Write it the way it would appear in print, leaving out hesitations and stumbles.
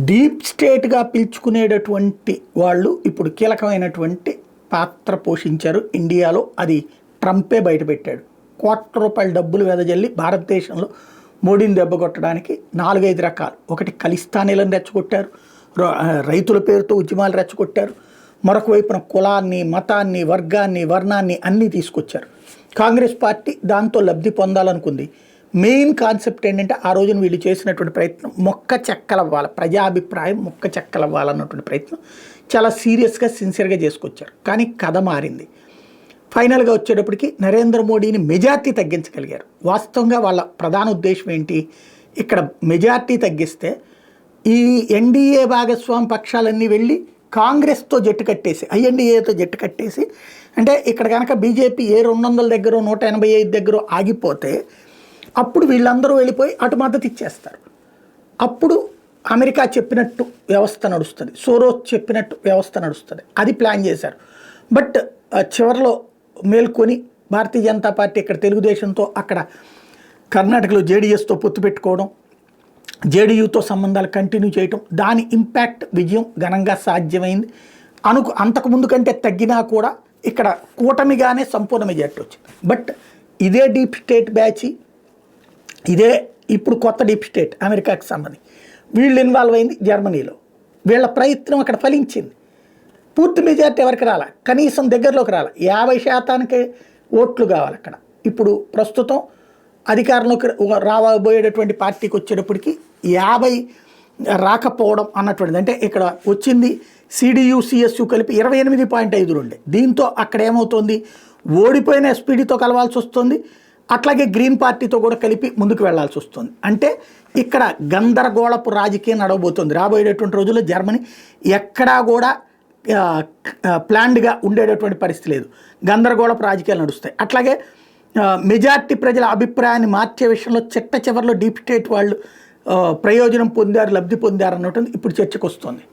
Deep స్టేట్గా పిలుచుకునేటటువంటి వాళ్ళు ఇప్పుడు కీలకమైనటువంటి పాత్ర పోషించారు ఇండియాలో. అది ట్రంపే బయటపెట్టాడు. ₹1,00,00,000 డబ్బులు వెదజల్లి భారతదేశంలో మోడీని దెబ్బకొట్టడానికి 4-5 రకాలు. ఒకటి ఖలిస్తానీలను రెచ్చగొట్టారు, రైతుల పేరుతో ఉద్యమాలు రెచ్చగొట్టారు. మరొక వైపున కులాన్ని, మతాన్ని, వర్గాన్ని, వర్ణాన్ని అన్నీ తీసుకొచ్చారు. కాంగ్రెస్ పార్టీ దాంతో లబ్ధి పొందాలనుకుంది. మెయిన్ కాన్సెప్ట్ ఏంటంటే ఆ రోజున వీళ్ళు చేసినటువంటి ప్రయత్నం మొక్క చెక్కలవ్వాలి, ప్రజాభిప్రాయం మొక్క చెక్కలవ్వాలన్నటువంటి ప్రయత్నం చాలా సీరియస్గా సిన్సియర్గా చేసుకొచ్చారు. కానీ కథ మారింది. ఫైనల్గా వచ్చేటప్పటికి నరేంద్ర మోడీని మెజార్టీ తగ్గించగలిగారు. వాస్తవంగా వాళ్ళ ప్రధాన ఉద్దేశం ఏంటి? ఇక్కడ మెజార్టీ తగ్గిస్తే ఈ ఎన్డీఏ భాగస్వామి పక్షాలన్నీ వెళ్ళి కాంగ్రెస్తో జట్టు కట్టేసి, ఐఎన్డీఏతో జట్టు కట్టేసి, అంటే ఇక్కడ కనుక బీజేపీ ఏ 200 దగ్గర 185 దగ్గర ఆగిపోతే అప్పుడు వీళ్ళందరూ వెళ్ళిపోయి అటు మద్దతు ఇచ్చేస్తారు. అప్పుడు అమెరికా చెప్పినట్టు వ్యవస్థ నడుస్తుంది, సోరోస్ చెప్పినట్టు వ్యవస్థ నడుస్తుంది. అది ప్లాన్ చేశారు. బట్ చివరిలో మేల్కొని భారతీయ జనతా పార్టీ ఇక్కడ తెలుగుదేశంతో, అక్కడ కర్ణాటకలో జేడీఎస్తో పొత్తు పెట్టుకోవడం, జేడీయూతో సంబంధాలు కంటిన్యూ చేయటం, దాని ఇంపాక్ట్ విజయం ఘనంగా సాధ్యమైంది. అంతకుముందు కంటే తగ్గినా కూడా ఇక్కడ కూటమిగానే సంపూర్ణ మెజార్టీ వచ్చింది. బట్ ఇదే డీప్ స్టేట్ బ్యాచ్, ఇదే ఇప్పుడు కొత్త డీప్ స్టేట్ అమెరికాకి సంబంధించి వీళ్ళు ఇన్వాల్వ్ అయింది జర్మనీలో. వీళ్ళ ప్రయత్నం అక్కడ ఫలించింది. పూర్తి మెజార్టీ ఎవరికి రాలా, కనీసం దగ్గరలోకి రాలా. 50% ఓట్లు కావాలి అక్కడ. ఇప్పుడు ప్రస్తుతం అధికారంలోకి రాబోయేటటువంటి పార్టీకి వచ్చేటప్పటికి 50 రాకపోవడం అన్నటువంటిది. అంటే ఇక్కడ వచ్చింది సిడియు సిఎస్యు కలిపి 28.5 ఉండే. దీంతో అక్కడ ఏమవుతుంది, ఓడిపోయిన ఎస్పీడీతో కలవాల్సి వస్తుంది, అట్లాగే గ్రీన్ పార్టీతో కూడా కలిపి ముందుకు వెళ్లాల్సి వస్తుంది. అంటే ఇక్కడ గందరగోళపు రాజకీయం నడవబోతుంది రాబోయేటటువంటి రోజుల్లో. జర్మనీ ఎక్కడా కూడా ప్లాన్డ్గా ఉండేటటువంటి పరిస్థితి లేదు, గందరగోళపు రాజకీయాలు నడుస్తాయి. అట్లాగే మెజార్టీ ప్రజల అభిప్రాయాన్ని మార్చే విషయంలో చిట్ట చివరిలో డీప్ స్టేట్ వాళ్ళు ప్రయోజనం పొందారు, లబ్ధి పొందారు అన్నట్టు ఇప్పుడు చర్చకు వస్తుంది.